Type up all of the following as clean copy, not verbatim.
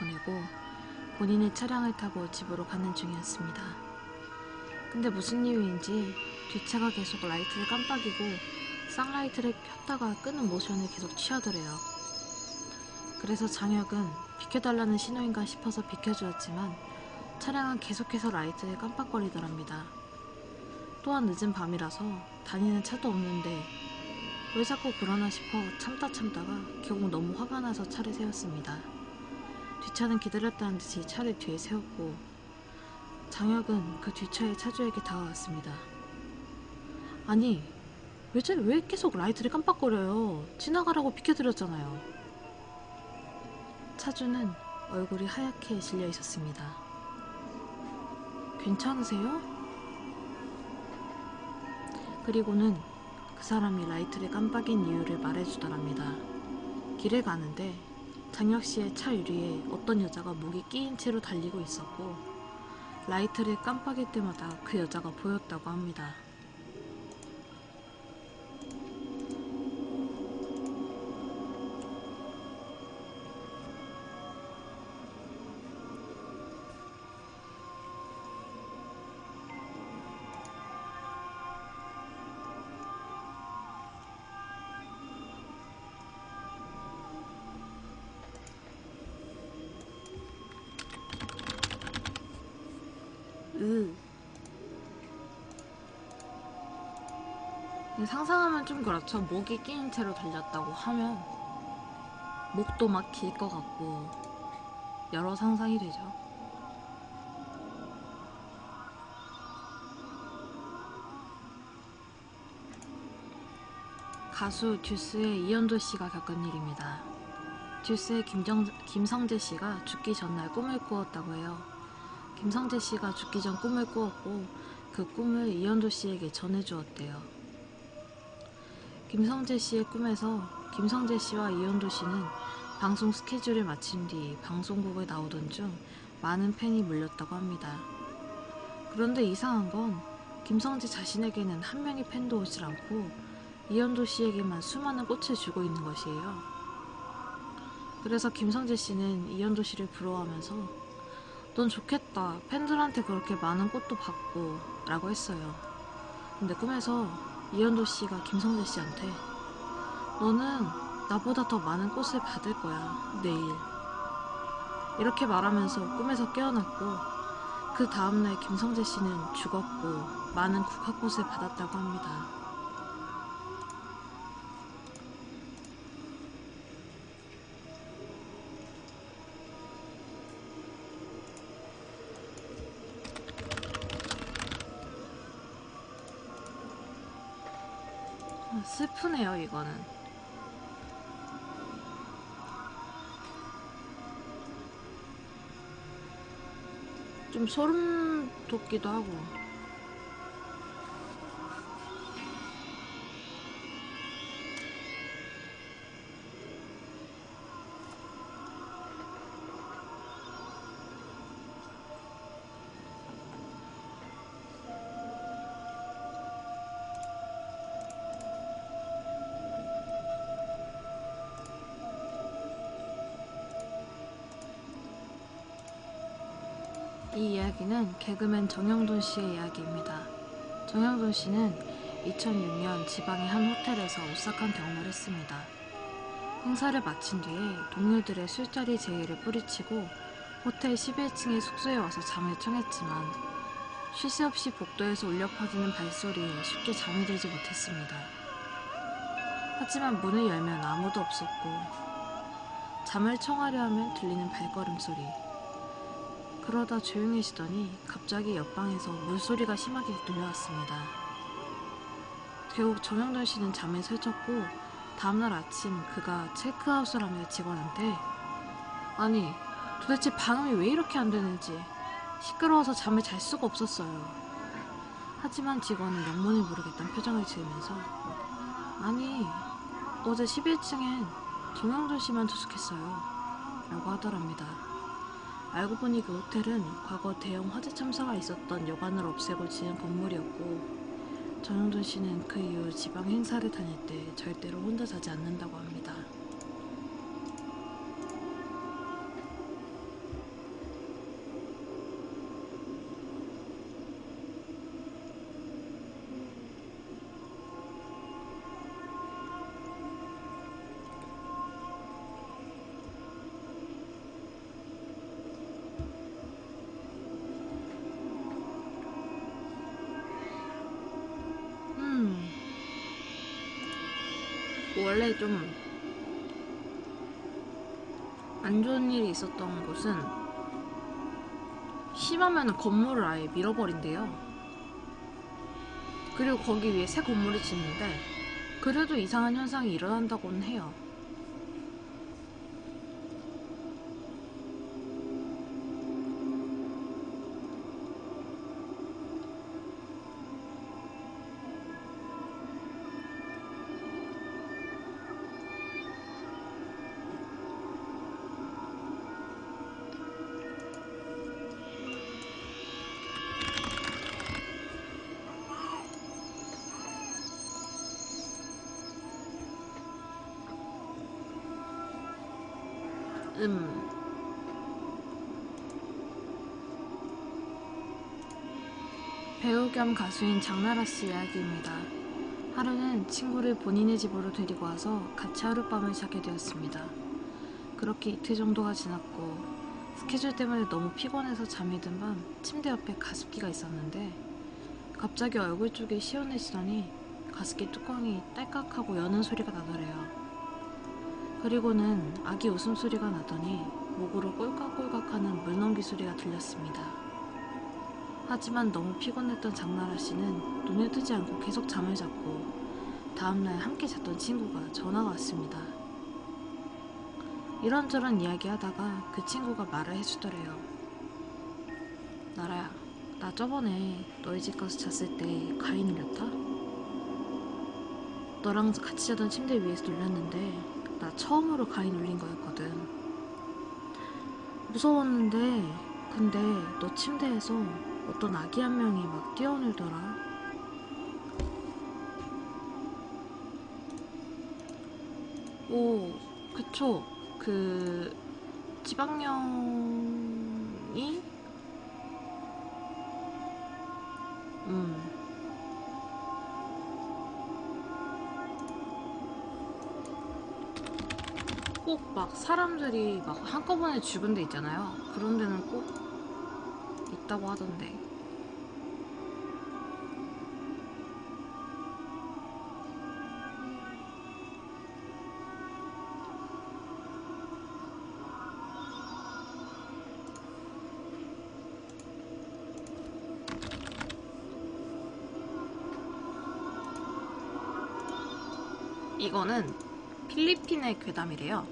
보내고 본인의 차량을 타고 집으로 가는 중이었습니다. 근데 무슨 이유인지 뒷차가 계속 라이트를 깜빡이고 쌍라이트를 켰다가 끄는 모션을 계속 취하더래요. 그래서 장혁은 비켜달라는 신호인가 싶어서 비켜주었지만 차량은 계속해서 라이트를 깜빡거리더랍니다. 또한 늦은 밤이라서 다니는 차도 없는데 왜 자꾸 그러나 싶어 참다가 결국 너무 화가 나서 차를 세웠습니다. 뒷차는 기다렸다는 듯이 차를 뒤에 세웠고 장혁은 그 뒷차의 차주에게 다가갔습니다. 아니, 왜 계속 라이트를 깜빡거려요? 지나가라고 비켜드렸잖아요. 차주는 얼굴이 하얗게 질려 있었습니다. 괜찮으세요? 그리고는 그 사람이 라이트를 깜빡인 이유를 말해주더랍니다. 길을 가는데 장혁씨의 차 유리에 어떤 여자가 목이 끼인 채로 달리고 있었고 라이트를 깜빡일 때마다 그 여자가 보였다고 합니다. 상상하면 좀 그렇죠. 목이 끼인 채로 달렸다고 하면 목도 막 길 것 같고 여러 상상이 되죠. 가수 듀스의 이현도 씨가 겪은 일입니다. 듀스의 김성재 씨가 죽기 전날 꿈을 꾸었다고 해요. 김성재 씨가 죽기 전 꿈을 꾸었고 그 꿈을 이현도 씨에게 전해주었대요. 김성재 씨의 꿈에서 김성재 씨와 이현도 씨는 방송 스케줄을 마친 뒤 방송국에 나오던 중 많은 팬이 몰렸다고 합니다. 그런데 이상한 건 김성재 자신에게는 한 명의 팬도 오질 않고 이현도 씨에게만 수많은 꽃을 주고 있는 것이에요. 그래서 김성재 씨는 이현도 씨를 부러워하면서 넌 좋겠다. 팬들한테 그렇게 많은 꽃도 받고 라고 했어요. 근데 꿈에서 이현도 씨가 김성재 씨한테 너는 나보다 더 많은 꽃을 받을 거야. 내일. 이렇게 말하면서 꿈에서 깨어났고 그 다음날 김성재 씨는 죽었고 많은 국화꽃을 받았다고 합니다. 슬프네요, 이거는. 좀 소름 돋기도 하고. 이 이야기는 개그맨 정영돈 씨의 이야기입니다. 정영돈 씨는 2006년 지방의 한 호텔에서 오싹한 경험을 했습니다. 행사를 마친 뒤에 동료들의 술자리 제의를 뿌리치고 호텔 11층의 숙소에 와서 잠을 청했지만 쉴 새 없이 복도에서 울려 퍼지는 발소리에 쉽게 잠이 들지 못했습니다. 하지만 문을 열면 아무도 없었고 잠을 청하려 하면 들리는 발걸음 소리. 그러다 조용해지더니 갑자기 옆방에서 물소리가 심하게 들려왔습니다. 결국 정영돈 씨는 잠에 설쳤고 다음날 아침 그가 체크아웃을 하며 직원한테 아니 도대체 방음이 왜 이렇게 안 되는지 시끄러워서 잠을 잘 수가 없었어요. 하지만 직원은 영문을 모르겠다는 표정을 지으면서 아니 어제 11층엔 정영돈 씨만 투숙했어요 라고 하더랍니다. 알고 보니 그 호텔은 과거 대형 화재 참사가 있었던 여관을 없애고 지은 건물이었고 정영돈 씨는 그 이후 지방 행사를 다닐 때 절대로 혼자 자지 않는다고 합니다. 원래 좀 안 좋은 일이 있었던 곳은 심하면 건물을 아예 밀어버린대요. 그리고 거기 위에 새 건물을 짓는데 그래도 이상한 현상이 일어난다고는 해요. 배우 겸 가수인 장나라 씨 이야기입니다. 하루는 친구를 본인의 집으로 데리고 와서 같이 하룻밤을 자게 되었습니다. 그렇게 이틀 정도가 지났고 스케줄 때문에 너무 피곤해서 잠이 든 밤 침대 옆에 가습기가 있었는데 갑자기 얼굴 쪽이 시원해지더니 가습기 뚜껑이 딸깍하고 여는 소리가 나더래요. 그리고는 아기 웃음소리가 나더니 목으로 꼴깍꼴깍하는 물넘기 소리가 들렸습니다. 하지만 너무 피곤했던 장나라 씨는 눈을 뜨지 않고 계속 잠을 잤고 다음날 함께 잤던 친구가 전화가 왔습니다. 이런저런 이야기하다가 그 친구가 말을 해주더래요. 나라야, 나 저번에 너희 집 가서 잤을 때 가위 눌렸다? 너랑 같이 자던 침대 위에서 눌렸는데 나 처음으로 가위 눌린 거였거든. 무서웠는데 근데 너 침대에서 어떤 아기 한 명이 막 뛰어놀더라. 오, 그쵸. 그 지방령이 꼭 막 사람들이 막 한꺼번에 죽은 데 있잖아요. 그런 데는 꼭 있다고 하던데. 이거는 필리핀의 괴담이래요.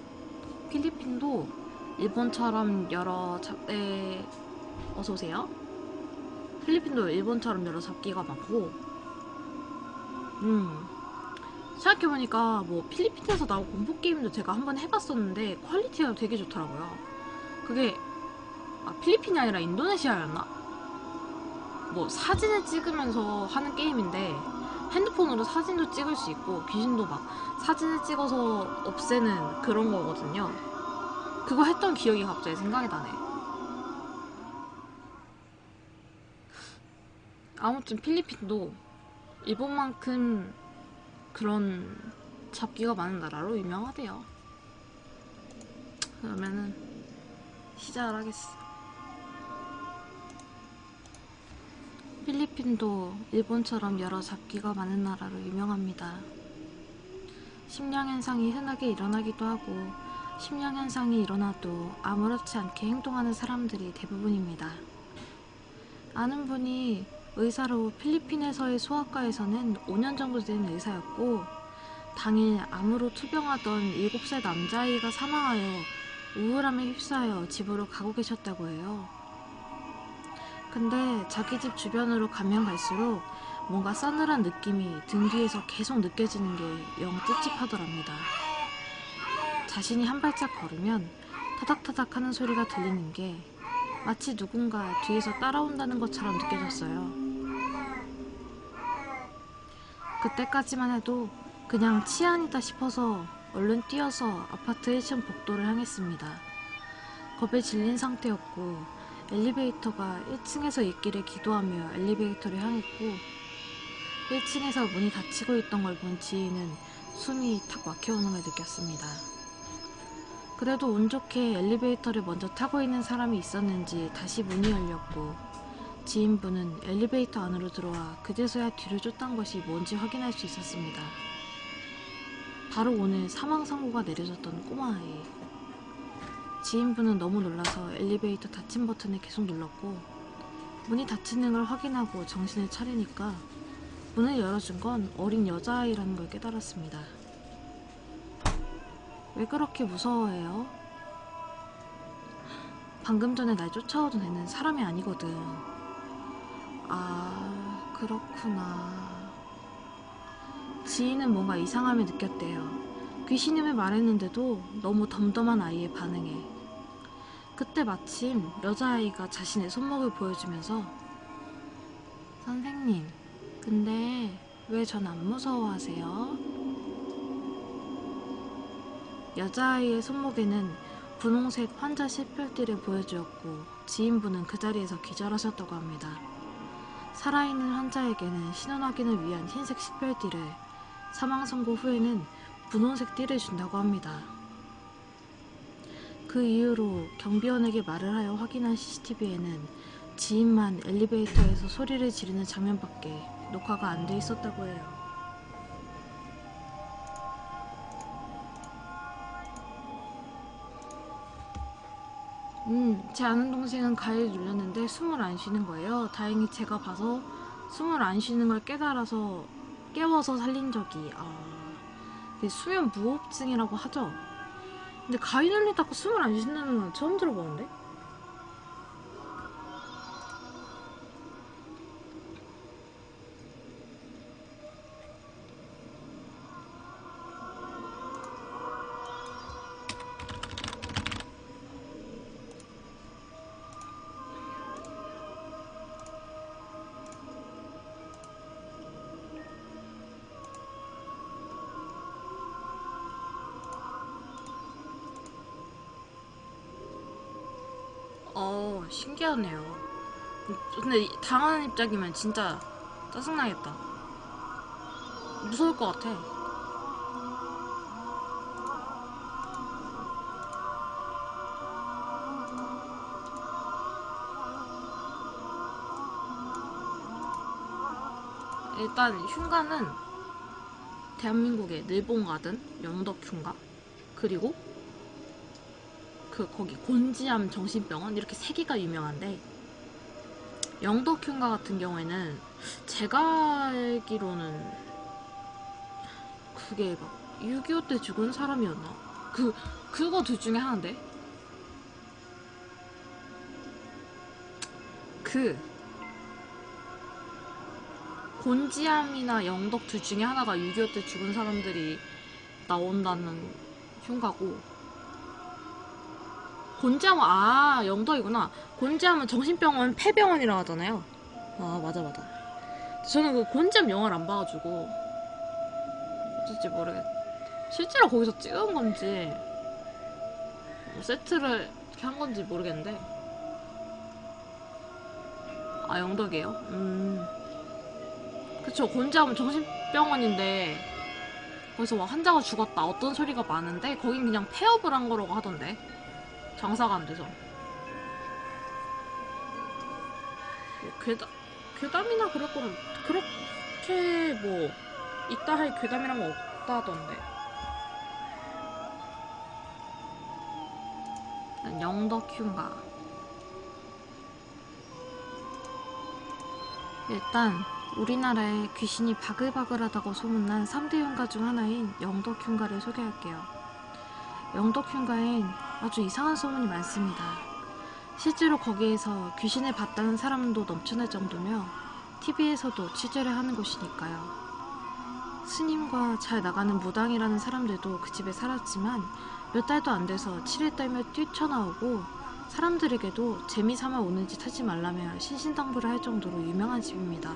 필리핀도 일본처럼 어서오세요. 필리핀도 일본처럼 여러 잡기가 많고 생각해보니까 뭐 필리핀에서 나온 공포게임도 제가 한번 해봤었는데 퀄리티가 되게 좋더라고요. 그게 필리핀이 아니라 인도네시아였나? 뭐 사진을 찍으면서 하는 게임인데 핸드폰으로 사진도 찍을 수 있고 귀신도 막 사진을 찍어서 없애는 그런 거거든요. 그거 했던 기억이 갑자기 생각이 나네. 아무튼 필리핀도 일본만큼 그런 잡기가 많은 나라로 유명하대요. 그러면은 시작을 하겠어. 필리핀도 일본처럼 여러 잡기가 많은 나라로 유명합니다. 심령현상이 흔하게 일어나기도 하고 심령현상이 일어나도 아무렇지 않게 행동하는 사람들이 대부분입니다. 아는 분이 의사로 필리핀에서의 소아과에서는 5년 정도 된 의사였고 당일 암으로 투병하던 7살 남자아이가 사망하여 우울함에 휩싸여 집으로 가고 계셨다고 해요. 근데 자기 집 주변으로 가면 갈수록 뭔가 싸늘한 느낌이 등 뒤에서 계속 느껴지는 게 영 찝찝하더랍니다. 자신이 한 발짝 걸으면 타닥타닥 하는 소리가 들리는 게 마치 누군가 뒤에서 따라온다는 것처럼 느껴졌어요. 그때까지만 해도 그냥 치안이다 싶어서 얼른 뛰어서 아파트 1층 복도를 향했습니다. 겁에 질린 상태였고 엘리베이터가 1층에서 있기를 기도하며 엘리베이터를 향했고 1층에서 문이 닫히고 있던 걸 본 지인은 숨이 탁 막혀오는 걸 느꼈습니다. 그래도 운 좋게 엘리베이터를 먼저 타고 있는 사람이 있었는지 다시 문이 열렸고 지인분은 엘리베이터 안으로 들어와 그제서야 뒤를 쫓던 것이 뭔지 확인할 수 있었습니다. 바로 오늘 사망 선고가 내려졌던 꼬마아이. 지인분은 너무 놀라서 엘리베이터 닫힘 버튼을 계속 눌렀고, 문이 닫히는 걸 확인하고 정신을 차리니까 문을 열어준 건 어린 여자아이라는 걸 깨달았습니다. 왜 그렇게 무서워해요? 방금 전에 날 쫓아오던 애는 사람이 아니거든. 아, 그렇구나. 지인은 뭔가 이상함을 느꼈대요. 귀신임을 말했는데도 너무 덤덤한 아이의 반응에. 그때 마침 여자아이가 자신의 손목을 보여주면서 선생님, 근데 왜 전 안 무서워하세요? 여자아이의 손목에는 분홍색 환자 실별띠를 보여주었고 지인분은 그 자리에서 기절하셨다고 합니다. 살아있는 환자에게는 신원 확인을 위한 흰색 식별띠를, 사망 선고 후에는 분홍색 띠를 준다고 합니다. 그 이후로 경비원에게 말을 하여 확인한 CCTV에는 지인만 엘리베이터에서 소리를 지르는 장면밖에 녹화가 안 돼 있었다고 해요. 제 아는 동생은 가위를 눌렸는데 숨을 안 쉬는 거예요. 다행히 제가 봐서 숨을 안 쉬는 걸 깨워서 살린 적이, 수면 무호흡증이라고 하죠. 근데 가위 눌린다고 숨을 안 쉰다는 건 처음 들어보는데? 신기하네요. 근데 당하는 입장이면 진짜 짜증나겠다. 무서울 것 같아. 일단 흉가는 대한민국의 늘봉가든 영덕흉가, 그리고 거기 곤지암 정신병원, 이렇게 세 개가 유명한데, 영덕흉가 같은 경우에는 제가 알기로는 그게 막 6.25 때 죽은 사람이었나? 그거 둘 중에 하나인데, 곤지암이나 영덕 둘 중에 하나가 6.25 때 죽은 사람들이 나온다는 흉가고, 곤지암은 영덕이구나. 곤지암은 정신병원 폐병원이라고 하잖아요. 맞아. 저는 그 곤지암 영화를 안 봐가지고 어쩔지 모르겠. 실제로 거기서 찍은 건지 세트를 이렇게 한 건지 모르겠는데, 영덕이에요? 그쵸. 곤지암은 정신병원인데 거기서 막 환자가 죽었다 어떤 소리가 많은데, 거긴 그냥 폐업을 한 거라고 하던데, 장사가 안 돼서. 괴담이나 그럴 거면 그렇게 뭐 있다 할 괴담이란 거 없다던데. 영덕흉가. 일단 우리나라에 귀신이 바글바글하다고 소문난 3대 흉가 중 하나인 영덕흉가를 소개할게요. 영덕흉가엔 아주 이상한 소문이 많습니다. 실제로 거기에서 귀신을 봤다는 사람도 넘쳐날 정도며 TV에서도 취재를 하는 곳이니까요. 스님과 잘 나가는 무당이라는 사람들도 그 집에 살았지만 몇 달도 안 돼서 치를 떨며 뛰쳐나오고, 사람들에게도 재미삼아 오는 짓 하지 말라며 신신당부를 할 정도로 유명한 집입니다.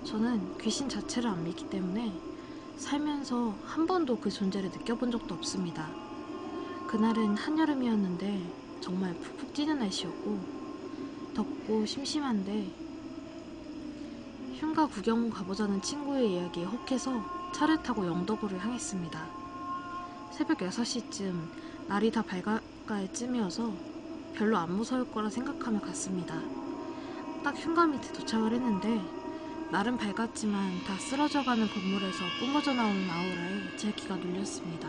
저는 귀신 자체를 안 믿기 때문에 살면서 한 번도 그 존재를 느껴본 적도 없습니다. 그날은 한여름이었는데 정말 푹푹 찌는 날씨였고, 덥고 심심한데 흉가 구경 가보자는 친구의 이야기에 혹해서 차를 타고 영덕으로 향했습니다. 새벽 6시쯤 날이 다 밝아갈 쯤이어서 별로 안 무서울 거라 생각하며 갔습니다. 딱 흉가 밑에 도착을 했는데 날은 밝았지만 다 쓰러져가는 건물에서 뿜어져 나오는 아우라에 제 귀가 눌렸습니다.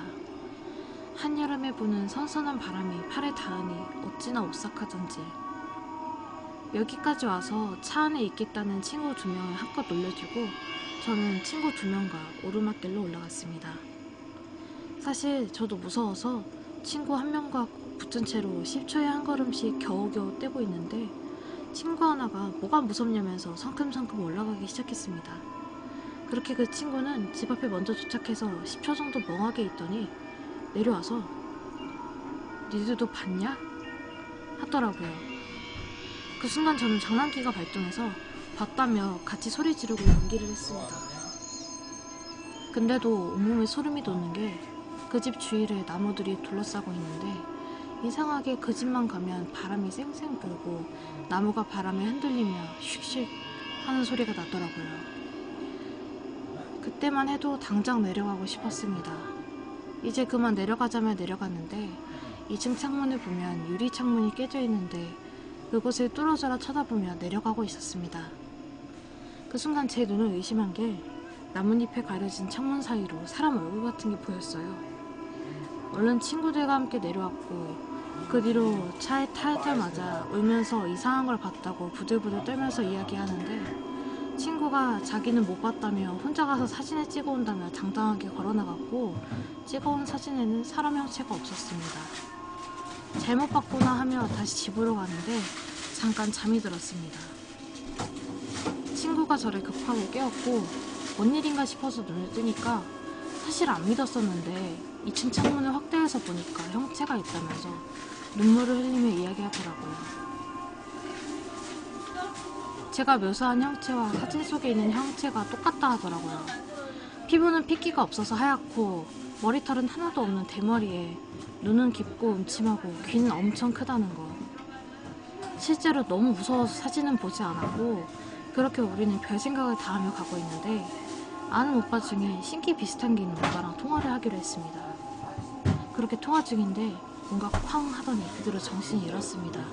한여름에 부는 선선한 바람이 팔에 닿으니 어찌나 오싹하던지. 여기까지 와서 차 안에 있겠다는 친구 2명을 한껏 놀려주고 저는 친구 2명과 오르막길로 올라갔습니다. 사실 저도 무서워서 친구 1명과 붙은 채로 10초에 한 걸음씩 겨우겨우 떼고 있는데 친구 하나가 뭐가 무섭냐면서 성큼성큼 올라가기 시작했습니다. 그렇게 그 친구는 집 앞에 먼저 도착해서 10초 정도 멍하게 있더니 내려와서 니들도 봤냐? 하더라고요. 그 순간 저는 장난기가 발동해서 봤다며 같이 소리 지르고 연기를 했습니다. 근데도 온몸에 소름이 돋는 게 그 집 주위를 나무들이 둘러싸고 있는데 이상하게 그 집만 가면 바람이 쌩쌩 불고 나무가 바람에 흔들리며 슉슉 하는 소리가 나더라고요. 그때만 해도 당장 내려가고 싶었습니다. 이제 그만 내려가자며 내려갔는데 2층 창문을 보면 유리 창문이 깨져 있는데 그곳을 뚫어져라 쳐다보며 내려가고 있었습니다. 그 순간 제 눈을 의심한 게 나뭇잎에 가려진 창문 사이로 사람 얼굴 같은 게 보였어요. 얼른 친구들과 함께 내려왔고 그 뒤로 차에 타자마자 울면서 이상한 걸 봤다고 부들부들 떨면서 이야기하는데 친구가 자기는 못 봤다며 혼자 가서 사진을 찍어온다며 당당하게 걸어나갔고 찍어온 사진에는 사람 형체가 없었습니다. 잘못 봤구나 하며 다시 집으로 가는데 잠깐 잠이 들었습니다. 친구가 저를 급하게 깨웠고 뭔 일인가 싶어서 눈을 뜨니까 사실 안 믿었었는데 2층 창문을 확대해서 보니까 형체가 있다면서 눈물을 흘리며 이야기하더라고요. 제가 묘사한 형체와 사진 속에 있는 형체가 똑같다 하더라고요. 피부는 핏기가 없어서 하얗고 머리털은 하나도 없는 대머리에 눈은 깊고 음침하고 귀는 엄청 크다는 거. 실제로 너무 무서워서 사진은 보지 않았고 그렇게 우리는 별 생각을 다 하며 가고 있는데 아는 오빠 중에 신기 비슷한 게 있는 오빠랑 통화를 하기로 했습니다. 그렇게 통화 중인데 뭔가 쾅 하더니 그대로 정신이 잃었습니다.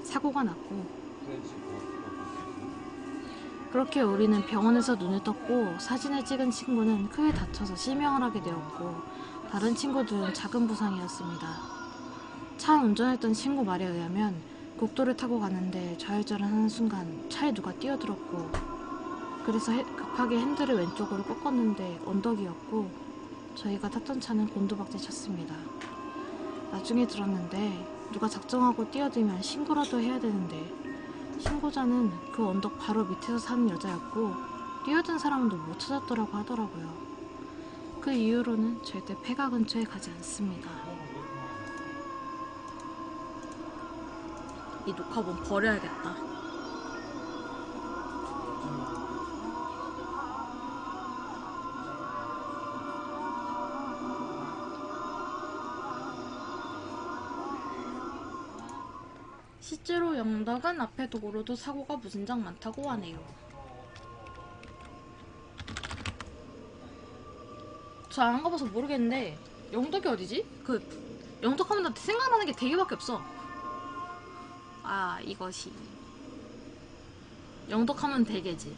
사고가 났고 그렇게 우리는 병원에서 눈을 떴고 사진을 찍은 친구는 크게 다쳐서 실명을 하게 되었고 다른 친구들은 작은 부상이었습니다. 차 운전했던 친구 말에 의하면 국도를 타고 가는데 좌회전하는 순간 차에 누가 뛰어들었고 그래서 급하게 핸들을 왼쪽으로 꺾었는데 언덕이었고 저희가 탔던 차는 곤두박질 쳤습니다. 나중에 들었는데 누가 작정하고 뛰어들면 신고라도 해야 되는데 신고자는 그 언덕 바로 밑에서 사는 여자였고 뛰어든 사람도 못 찾았더라고 하더라고요. 그 이후로는 절대 폐가 근처에 가지 않습니다. 이 녹화본 버려야겠다. 실제로 영덕은 앞에 도로도 사고가 무진장 많다고 하네요. 저 안 가봐서 모르겠는데 영덕이 어디지? 영덕하면 생각나는 게 되게밖에 없어. 아 이것이 영덕하면 되게지.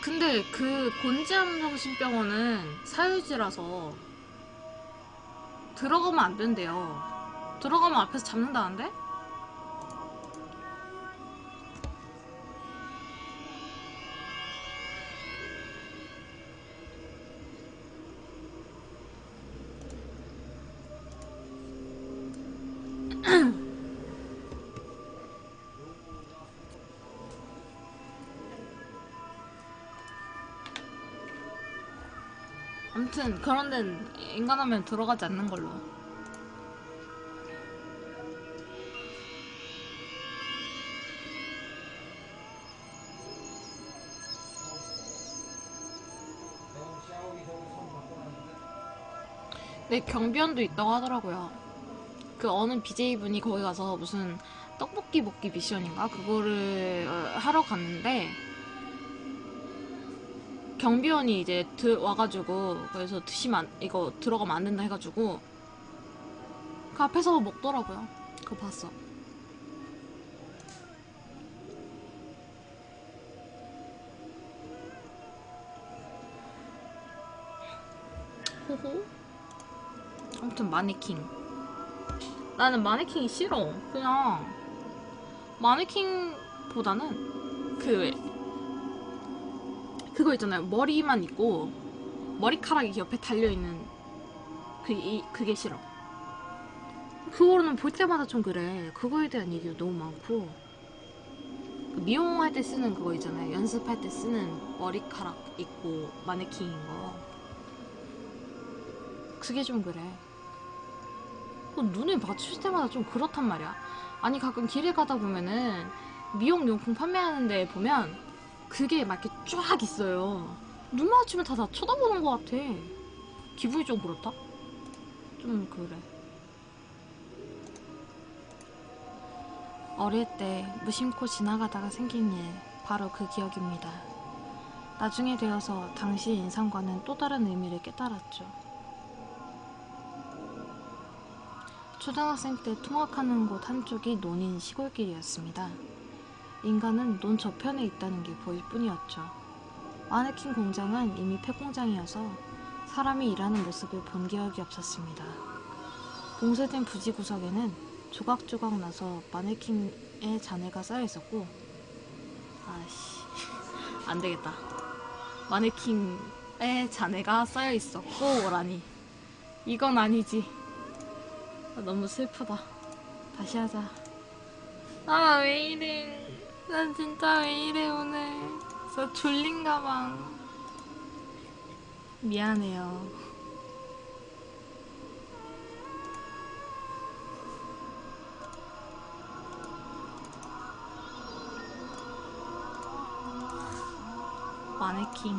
근데 그 곤지암정신병원은 사유지라서 들어가면 안 된대요. 들어가면 앞에서 잡는다는데? 아무튼 그런 데는 인간하면 들어가지 않는 걸로. 네, 경비원도 있다고 하더라고요. 그 어느 BJ분이 거기 가서 무슨 떡볶이 먹기 미션인가? 그거를 하러 갔는데 경비원이 이제 와가지고 그래서 이거 들어가면 안 된다 해가지고 그 앞에서 먹더라고요. 그거 봤어. 호호. 아무튼 마네킹. 나는 마네킹이 싫어. 그냥 마네킹보다는 그거 있잖아요. 머리만 있고 머리카락이 옆에 달려있는 그게 싫어. 그거는 볼 때마다 좀 그래. 그거에 대한 얘기가 너무 많고, 그 미용할 때 쓰는 그거 있잖아요. 연습할 때 쓰는 머리카락 있고 마네킹인 거. 그게 좀 그래. 눈에 맞출 때마다 좀 그렇단 말이야. 아니 가끔 길에 가다 보면은 미용용품 판매하는 데 보면 그게 막 이렇게 쫙 있어요. 눈 마주치면 다 쳐다보는 것 같아. 기분이 좀 그렇다? 좀 그래. 어릴 때 무심코 지나가다가 생긴 일, 바로 그 기억입니다. 나중에 되어서 당시의 인상과는 또 다른 의미를 깨달았죠. 초등학생 때 통학하는 곳 한쪽이 논인 시골길이었습니다. 인간은 논 저편에 있다는 게 보일 뿐이었죠. 마네킹 공장은 이미 폐공장이어서 사람이 일하는 모습을 본 기억이 없었습니다. 봉쇄된 부지 구석에는 조각조각 나서 마네킹의 잔해가 쌓여있었고, 아씨 안되겠다. 마네킹의 잔해가 쌓여있었고 라니, 이건 아니지. 너무 슬프다. 다시 하자. 아, 왜 이래. 난 진짜 왜 이래 오늘. 저 졸린가봐. 미안해요. 마네킹.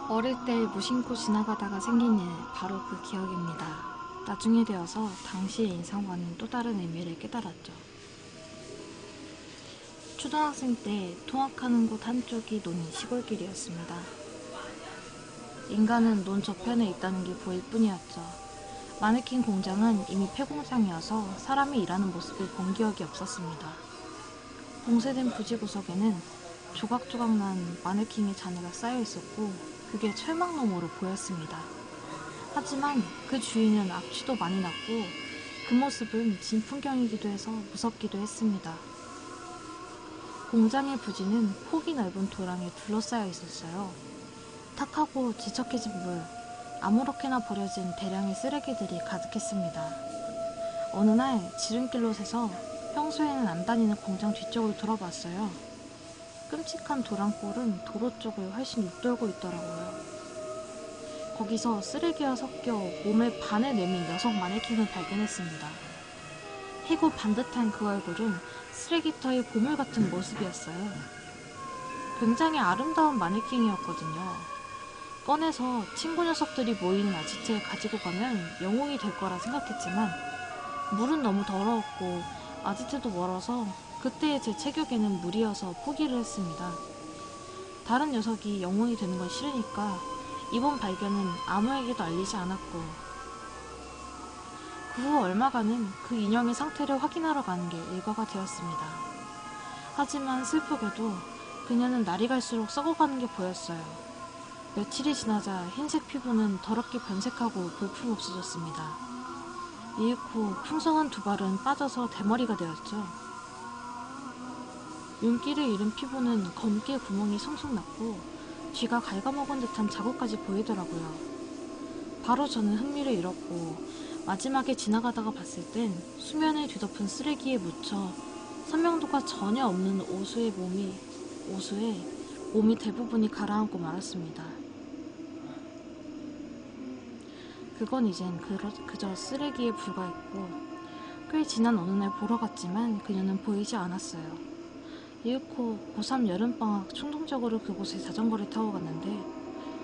어릴 때 무심코 지나가다가 생긴 일, 바로 그 기억입니다. 나중에 되어서 당시의 인상과는 또 다른 의미를 깨달았죠. 초등학생 때 통학하는 곳 한쪽이 논인 시골길이었습니다. 인간은 논 저편에 있다는 게 보일 뿐이었죠. 마네킹 공장은 이미 폐공장이어서 사람이 일하는 모습을 본 기억이 없었습니다. 봉쇄된 부지 구석에는 조각조각 난 마네킹의 잔해가 쌓여 있었고, 그게 철망너머로 보였습니다. 하지만 그 주위는 악취도 많이 났고, 그 모습은 진풍경이기도 해서 무섭기도 했습니다. 공장의 부지는 폭이 넓은 도랑에 둘러싸여 있었어요. 탁하고 지척해진 물, 아무렇게나 버려진 대량의 쓰레기들이 가득했습니다. 어느 날 지름길로 새서 평소에는 안 다니는 공장 뒤쪽으로 돌아봤어요. 끔찍한 도랑골은 도로 쪽을 훨씬 육돌고 있더라고요. 거기서 쓰레기와 섞여 몸의 반을 내민 여성 마네킹을 발견했습니다. 해고 반듯한 그 얼굴은 쓰레기터의 보물 같은 모습이었어요. 굉장히 아름다운 마네킹이었거든요. 꺼내서 친구 녀석들이 모이는 아지트에 가지고 가면 영웅이 될 거라 생각했지만, 물은 너무 더러웠고 아지트도 멀어서 그때의 제 체격에는 무리여서 포기를 했습니다. 다른 녀석이 영웅이 되는 건 싫으니까 이번 발견은 아무에게도 알리지 않았고, 그 후 얼마간은 그 인형의 상태를 확인하러 가는 게 일과가 되었습니다. 하지만 슬프게도 그녀는 날이 갈수록 썩어가는 게 보였어요. 며칠이 지나자 흰색 피부는 더럽게 변색하고 볼품없어졌습니다. 이윽고 풍성한 두 발은 빠져서 대머리가 되었죠. 윤기를 잃은 피부는 검게 구멍이 숭숭 났고 쥐가 갉아먹은 듯한 자국까지 보이더라고요. 바로 저는 흥미를 잃었고, 마지막에 지나가다가 봤을 땐 수면을 뒤덮은 쓰레기에 묻혀 선명도가 전혀 없는 오수의 몸이 대부분이 가라앉고 말았습니다. 그건 이젠 그저 쓰레기에 불과했고, 꽤 지난 어느 날 보러 갔지만 그녀는 보이지 않았어요. 이윽고 고3 여름방학 충동적으로 그곳에 자전거를 타고 갔는데,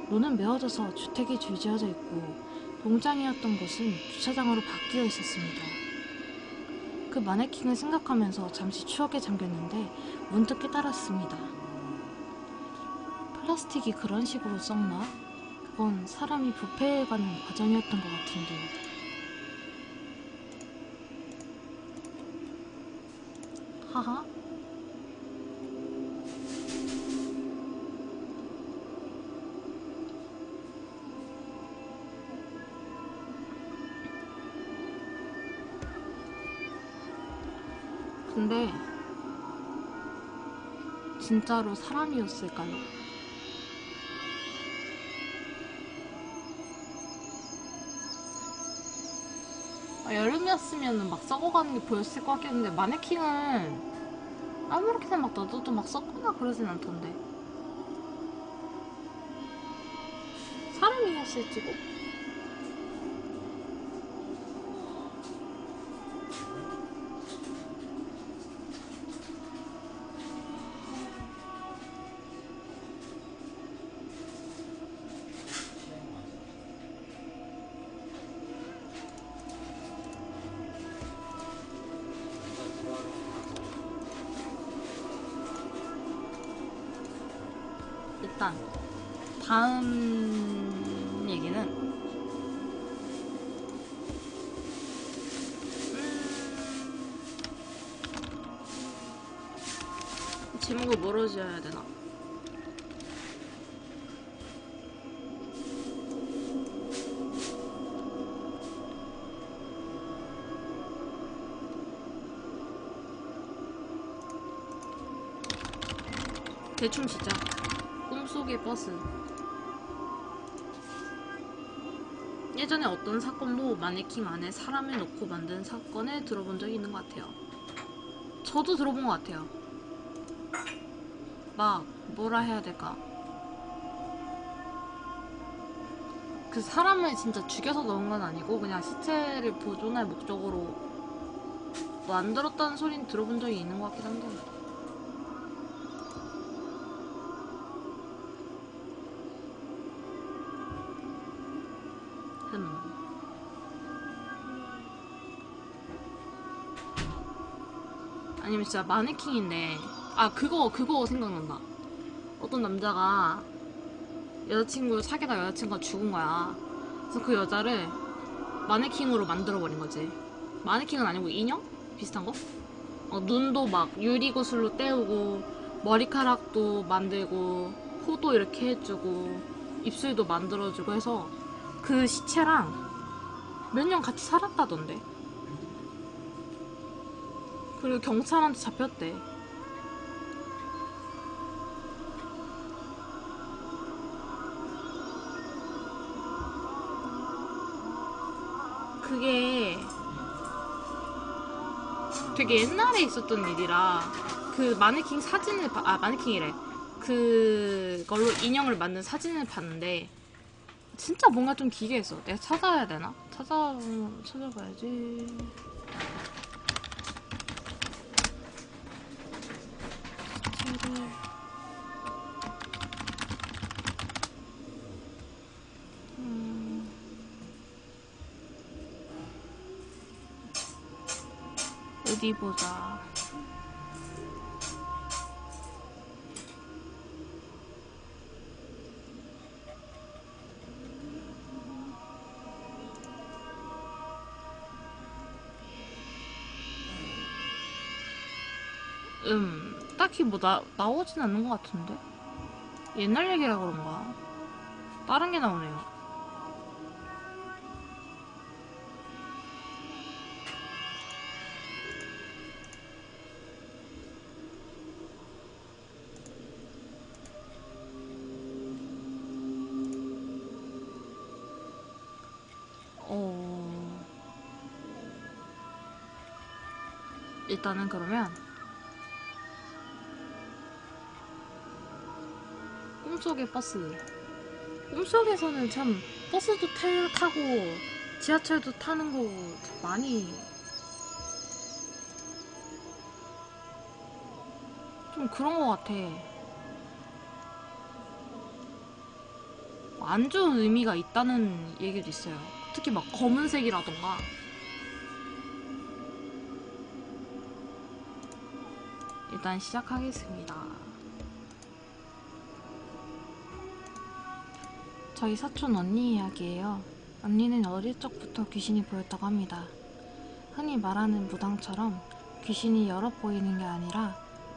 논은 메어져서 주택이 줄지어져 있고 공장이었던 곳은 주차장으로 바뀌어 있었습니다. 그 마네킹을 생각하면서 잠시 추억에 잠겼는데 문득 깨달았습니다. 플라스틱이 그런 식으로 썩나? 그건 사람이 부패해가는 과정이었던 것 같은데. 하하? 근데 진짜로 사람이었을까요? 여름이었으면 막 썩어가는 게 보였을 것 같긴 한데 마네킹은 아무렇게나 막 놔둬도 막 썩거나 그러진 않던데. 사람이었을지도? 일단 다음 얘기는 제목을 뭐로 지어야 되나? 대충 진짜 꿈속의 버스. 예전에 어떤 사건도 마네킹 안에 사람을 넣고 만든 사건을 들어본 적이 있는 것 같아요. 저도 들어본 것 같아요. 막 뭐라 해야 될까? 그 사람을 진짜 죽여서 넣은 건 아니고 그냥 시체를 보존할 목적으로 만들었다는 소리는 들어본 적이 있는 것 같긴 한데. 아니면 진짜 마네킹인데, 그거 생각난다. 어떤 남자가 여자친구를 사귀다가 여자친구가 죽은 거야. 그래서 그 여자를 마네킹으로 만들어버린 거지. 마네킹은 아니고 인형? 비슷한 거? 눈도 막 유리구슬로 때우고 머리카락도 만들고 코도 이렇게 해주고 입술도 만들어주고 해서 그 시체랑 몇 년 같이 살았다던데. 그리고 경찰한테 잡혔대. 그게 되게 옛날에 있었던 일이라 그 마네킹 사진을 마네킹이래. 그걸로 인형을 만든 사진을 봤는데 진짜 뭔가 좀 기괴했어. 내가 찾아야 되나? 찾아봐야지. 어디 보자. 딱히 뭐 나오진 않는 것 같은데? 옛날 얘기라 그런가? 다른 게 나오네요. 일단은 그러면 꿈속의 버스. 꿈속에서는 참 버스도 타고 지하철도 타는 거 많이 좀 그런 거 같아. 안 좋은 의미가 있다는 얘기도 있어요. 특히 막 검은색이라던가. 일단 시작하겠습니다. 저희 사촌 언니 이야기예요. 언니는 어릴 적부터 귀신이 보였다고 합니다. 흔히 말하는 무당처럼 귀신이 여러 보이는 게 아니라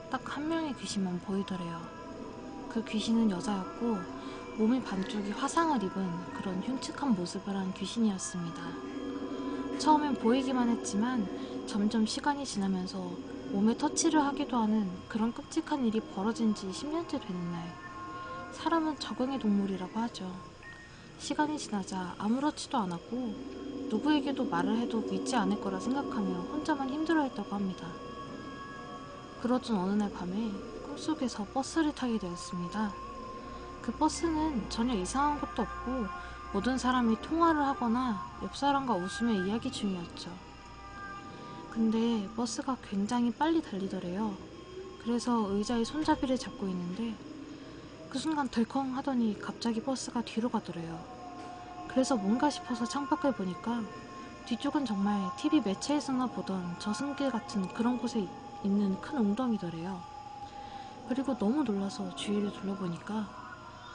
딱 한 명의 귀신만 보이더래요. 그 귀신은 여자였고 몸의 반쪽이 화상을 입은 그런 흉측한 모습을 한 귀신이었습니다. 처음엔 보이기만 했지만 점점 시간이 지나면서 몸에 터치를 하기도 하는 그런 끔찍한 일이 벌어진 지 10년째 되는 날, 사람은 적응의 동물이라고 하죠. 시간이 지나자 아무렇지도 않았고 누구에게도 말을 해도 믿지 않을 거라 생각하며 혼자만 힘들어했다고 합니다. 그러던 어느 날 밤에 꿈속에서 버스를 타게 되었습니다. 그 버스는 전혀 이상한 것도 없고 모든 사람이 통화를 하거나 옆 사람과 웃으며 이야기 중이었죠. 근데 버스가 굉장히 빨리 달리더래요. 그래서 의자에 손잡이를 잡고 있는데 그 순간 덜컹 하더니 갑자기 버스가 뒤로 가더래요. 그래서 뭔가 싶어서 창밖을 보니까 뒤쪽은 정말 TV 매체에서나 보던 저승길 같은 그런 곳에 있는 큰 웅덩이더래요. 그리고 너무 놀라서 주위를 둘러보니까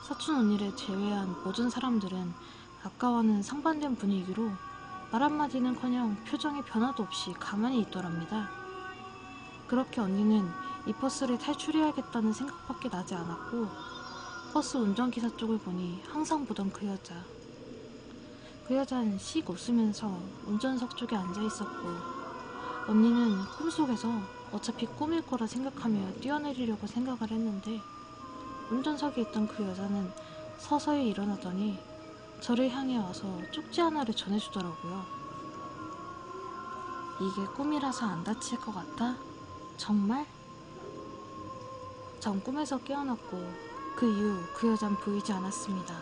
사촌 언니를 제외한 모든 사람들은 아까와는 상반된 분위기로 말 한마디는커녕 표정에 변화도 없이 가만히 있더랍니다. 그렇게 언니는 이 버스를 탈출해야겠다는 생각밖에 나지 않았고 버스 운전기사 쪽을 보니 항상 보던 그 여자. 그 여자는 씩 웃으면서 운전석 쪽에 앉아있었고 언니는 꿈속에서 어차피 꿈일 거라 생각하며 뛰어내리려고 생각을 했는데 운전석에 있던 그 여자는 서서히 일어나더니 저를 향해 와서 쪽지 하나를 전해주더라고요. 이게 꿈이라서 안 다칠 것 같아? 정말? 전 꿈에서 깨어났고 그 이후 그 여잔 보이지 않았습니다.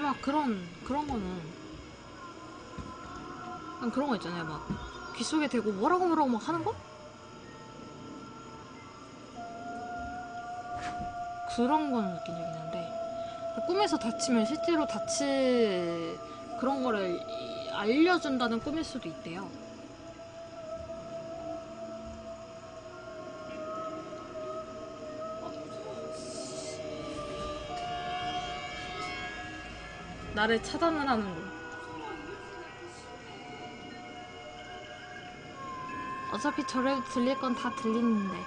막 그런 거는 그런 거 있잖아요. 막 귓속에 대고 뭐라고 막 하는 거? 그런 거는 느낀 적이 있는데 꿈에서 다치면 실제로 다칠 그런 거를 알려준다는 꿈일 수도 있대요. 나를 차단을 하는 거. 어차피 저래도 들릴 건 다 들리는데.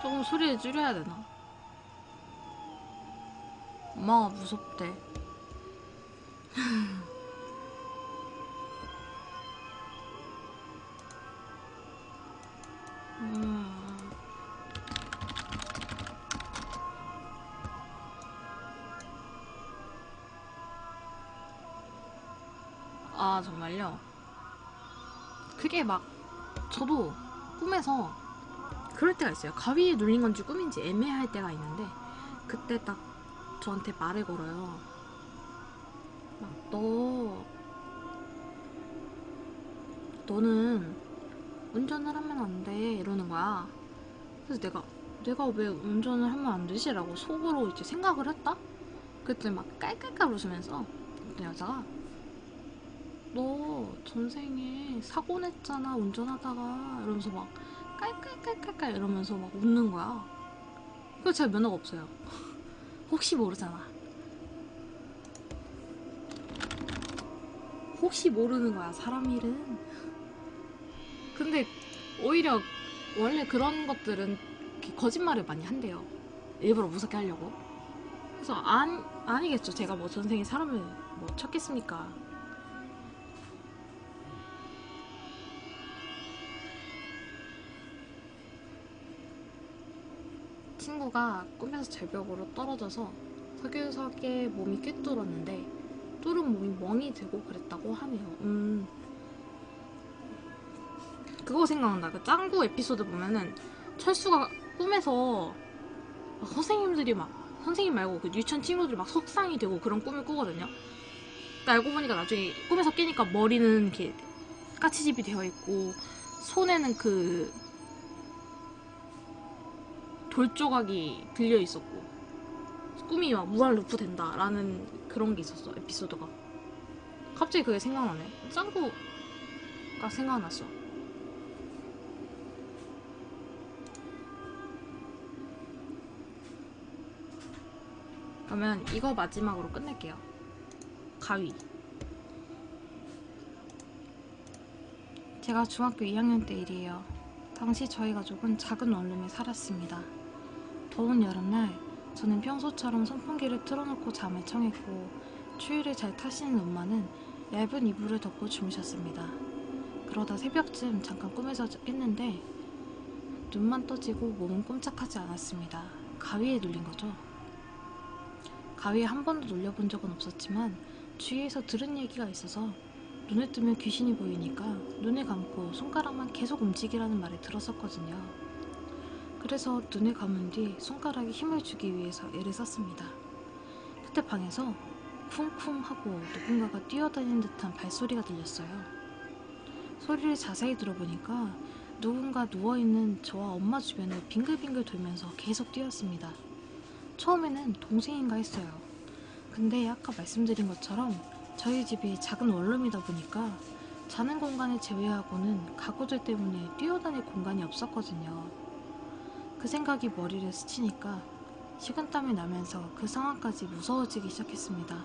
조금 소리를 줄여야 되나? 엄마가 무섭대. 아, 정말요? 그게 막 저도 꿈에서 그럴 때가 있어요. 가위에 눌린 건지 꿈인지 애매할 때가 있는데 그때 딱 저한테 말을 걸어요. 막 너는 운전을 하면 안 돼 이러는 거야. 그래서 내가 왜 운전을 하면 안 되지? 라고 속으로 이제 생각을 했다? 그랬더니 막 깔깔깔 웃으면서 어떤 여자가 너 전생에 사고 냈잖아 운전하다가 이러면서 막 깔깔깔깔깔 이러면서 막 웃는 거야. 그래서 제가 면허가 없어요. 혹시 모르잖아. 혹시 모르는 거야 사람 일은. 근데 오히려 원래 그런 것들은 이렇게 거짓말을 많이 한대요. 일부러 무섭게 하려고. 그래서 아니겠죠. 제가 뭐 전생에 사람을 뭐 쳤겠습니까? 친구가 꿈에서 절벽으로 떨어져서 서규석의 몸이 꿰뚫었는데 뚫은 몸이 멍이 들고 그랬다고 하네요. 그거 생각난다. 그 짱구 에피소드 보면은 철수가 꿈에서 선생님들이 막 선생님 말고 그 유치원 친구들이 막 석상이 되고 그런 꿈을 꾸거든요. 근데 알고 보니까 나중에 꿈에서 깨니까 머리는 이렇게 까치집이 되어 있고 손에는 그 돌조각이 들려 있었고 꿈이 막 무한 루프 된다라는 그런 게 있었어. 에피소드가. 갑자기 그게 생각나네. 짱구가 생각났어. 그러면 이거 마지막으로 끝낼게요. 가위. 제가 중학교 2학년 때 일이에요. 당시 저희 가족은 작은 원룸에 살았습니다. 더운 여름날 저는 평소처럼 선풍기를 틀어놓고 잠을 청했고 추위를 잘 타시는 엄마는 얇은 이불을 덮고 주무셨습니다. 그러다 새벽쯤 잠깐 꿈에서 깼는데 눈만 떠지고 몸은 꼼짝하지 않았습니다. 가위에 눌린 거죠. 가위에 한 번도 눌려본 적은 없었지만 주위에서 들은 얘기가 있어서 눈을 뜨면 귀신이 보이니까 눈을 감고 손가락만 계속 움직이라는 말을 들었었거든요. 그래서 눈을 감은 뒤 손가락에 힘을 주기 위해서 애를 썼습니다. 그때 방에서 쿵쿵 하고 누군가가 뛰어다니는 듯한 발소리가 들렸어요. 소리를 자세히 들어보니까 누군가 누워있는 저와 엄마 주변을 빙글빙글 돌면서 계속 뛰었습니다. 처음에는 동생인가 했어요. 근데 아까 말씀드린 것처럼 저희 집이 작은 원룸이다 보니까 자는 공간을 제외하고는 가구들 때문에 뛰어다닐 공간이 없었거든요. 그 생각이 머리를 스치니까 식은땀이 나면서 그 상황까지 무서워지기 시작했습니다.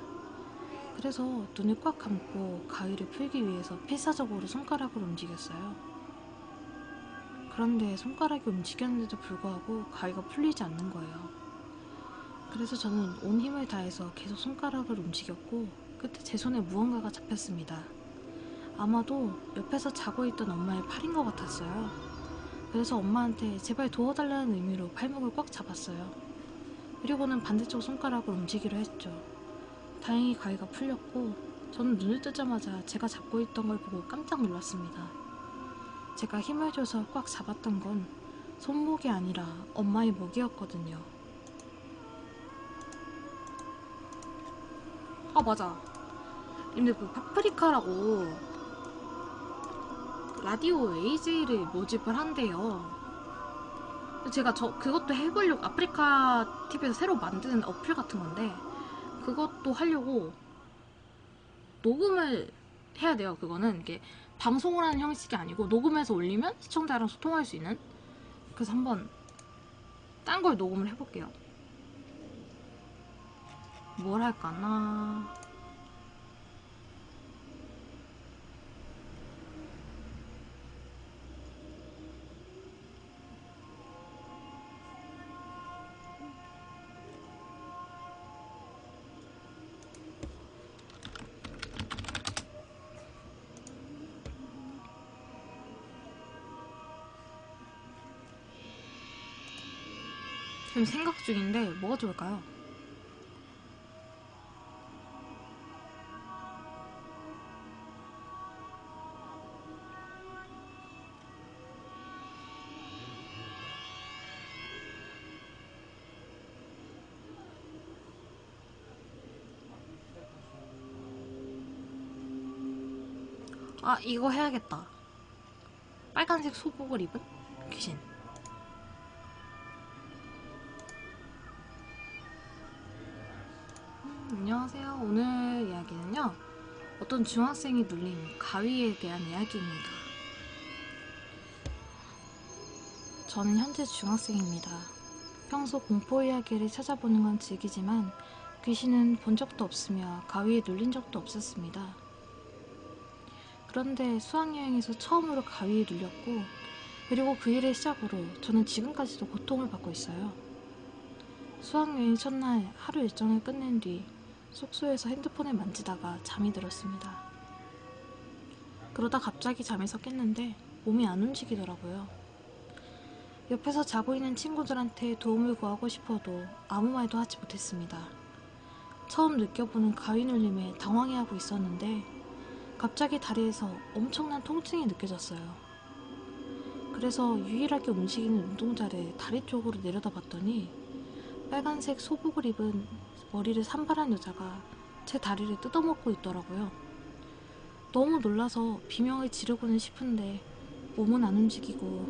그래서 눈을 꽉 감고 가위를 풀기 위해서 필사적으로 손가락을 움직였어요. 그런데 손가락이 움직였는데도 불구하고 가위가 풀리지 않는 거예요. 그래서 저는 온 힘을 다해서 계속 손가락을 움직였고 끝에 제 손에 무언가가 잡혔습니다. 아마도 옆에서 자고 있던 엄마의 팔인 것 같았어요. 그래서 엄마한테 제발 도와달라는 의미로 팔목을 꽉 잡았어요. 그리고는 반대쪽 손가락을 움직이려 했죠. 다행히 가위가 풀렸고 저는 눈을 뜨자마자 제가 잡고 있던 걸 보고 깜짝 놀랐습니다. 제가 힘을 줘서 꽉 잡았던 건 손목이 아니라 엄마의 목이었거든요. 아 맞아. 근데 그 파프리카라고 라디오 AJ를 모집을 한대요. 제가 그것도 해보려고 아프리카 TV에서 새로 만드는 어플 같은 건데 그것도 하려고 녹음을 해야 돼요. 그거는 이게 방송을 하는 형식이 아니고 녹음해서 올리면 시청자랑 소통할 수 있는. 그래서 한번 딴 걸 녹음을 해볼게요. 뭘 할까나. 지금 생각 중인데 뭐가 좋을까요? 아 이거 해야겠다. 빨간색 소복을 입은 귀신. 안녕하세요. 오늘 이야기는요, 어떤 중학생이 눌린 가위에 대한 이야기입니다. 저는 현재 중학생입니다. 평소 공포 이야기를 찾아보는 건 즐기지만 귀신은 본 적도 없으며 가위에 눌린 적도 없었습니다. 그런데 수학여행에서 처음으로 가위에 눌렸고 그리고 그 일을 시작으로 저는 지금까지도 고통을 받고 있어요. 수학여행 첫날 하루 일정을 끝낸 뒤 숙소에서 핸드폰을 만지다가 잠이 들었습니다. 그러다 갑자기 잠에서 깼는데 몸이 안 움직이더라고요. 옆에서 자고 있는 친구들한테 도움을 구하고 싶어도 아무 말도 하지 못했습니다. 처음 느껴보는 가위 눌림에 당황해하고 있었는데 갑자기 다리에서 엄청난 통증이 느껴졌어요. 그래서 유일하게 움직이는 눈동자를 다리 쪽으로 내려다봤더니 빨간색 소복을 입은 머리를 산발한 여자가 제 다리를 뜯어먹고 있더라고요. 너무 놀라서 비명을 지르고는 싶은데 몸은 안 움직이고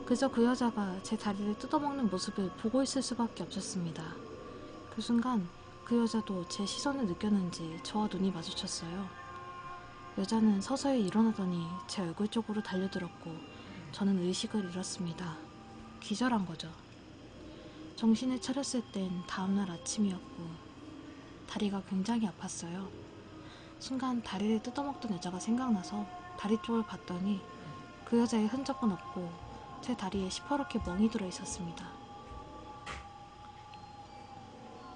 그저 그 여자가 제 다리를 뜯어먹는 모습을 보고 있을 수밖에 없었습니다. 그 순간 그 여자도 제 시선을 느꼈는지 저와 눈이 마주쳤어요. 여자는 서서히 일어나더니 제 얼굴 쪽으로 달려들었고 저는 의식을 잃었습니다. 기절한 거죠. 정신을 차렸을 땐 다음날 아침이었고 다리가 굉장히 아팠어요. 순간 다리를 뜯어먹던 여자가 생각나서 다리 쪽을 봤더니 그 여자의 흔적은 없고 제 다리에 시퍼렇게 멍이 들어 있었습니다.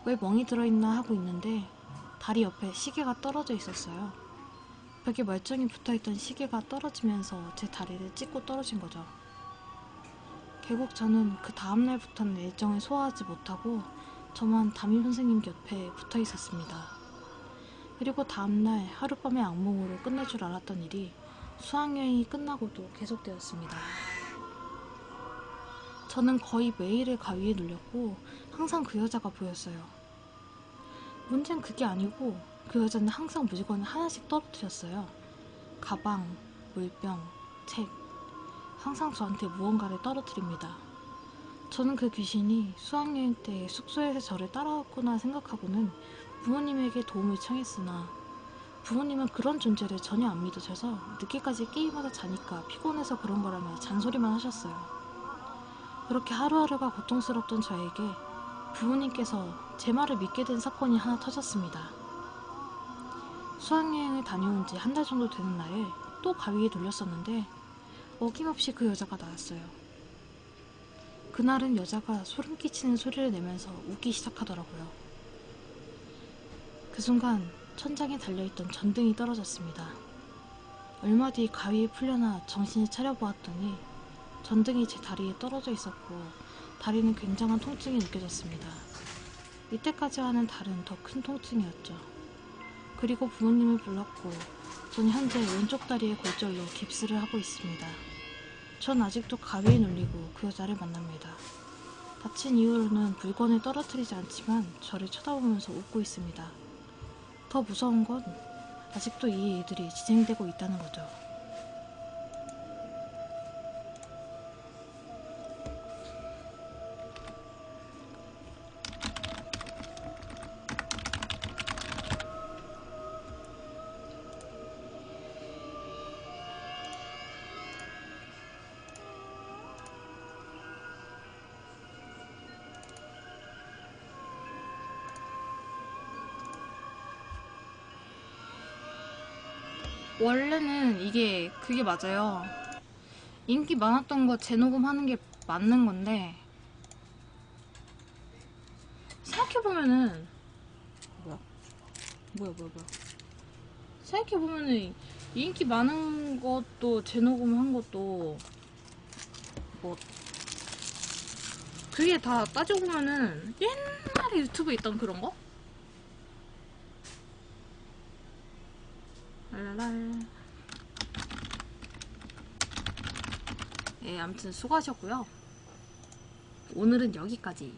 왜 멍이 들어있나 하고 있는데 다리 옆에 시계가 떨어져 있었어요. 벽에 멀쩡히 붙어있던 시계가 떨어지면서 제 다리를 찢고 떨어진 거죠. 결국 저는 그 다음날부터는 일정을 소화하지 못하고 저만 담임 선생님 곁에 붙어 있었습니다. 그리고 다음날 하룻밤의 악몽으로 끝날 줄 알았던 일이 수학여행이 끝나고도 계속되었습니다. 저는 거의 매일을 가위에 눌렸고 항상 그 여자가 보였어요. 문제는 그게 아니고 그 여자는 항상 물건을 하나씩 떨어뜨렸어요. 가방, 물병, 책, 항상 저한테 무언가를 떨어뜨립니다. 저는 그 귀신이 수학여행 때 숙소에서 저를 따라왔구나 생각하고는 부모님에게 도움을 청했으나 부모님은 그런 존재를 전혀 안 믿으셔서 늦게까지 게임하다 자니까 피곤해서 그런 거라며 잔소리만 하셨어요. 그렇게 하루하루가 고통스럽던 저에게 부모님께서 제 말을 믿게 된 사건이 하나 터졌습니다. 수학여행을 다녀온 지 한 달 정도 되는 날에 또 가위에 눌렸었는데 어김없이 그 여자가 나왔어요. 그날은 여자가 소름 끼치는 소리를 내면서 웃기 시작하더라고요. 그 순간 천장에 달려있던 전등이 떨어졌습니다. 얼마 뒤 가위에 풀려나 정신을 차려보았더니 전등이 제 다리에 떨어져 있었고 다리는 굉장한 통증이 느껴졌습니다. 이때까지와는 다른 더 큰 통증이었죠. 그리고 부모님을 불렀고 전 현재 왼쪽 다리에 골절로 깁스를 하고 있습니다. 전 아직도 가위에 눌리고 그 여자를 만납니다. 다친 이후로는 물건을 떨어뜨리지 않지만 저를 쳐다보면서 웃고 있습니다. 더 무서운 건 아직도 이 일들이 진행되고 있다는 거죠. 원래는 그게 맞아요. 인기 많았던 거 재녹음하는 게 맞는 건데 생각해보면은 뭐야 생각해보면은 인기 많은 것도 재녹음한 것도 뭐 그게 다 따져보면은 옛날에 유튜브에 있던 그런 거? 랄랄랄. 예, 아무튼 수고하셨고요. 오늘은 여기까지.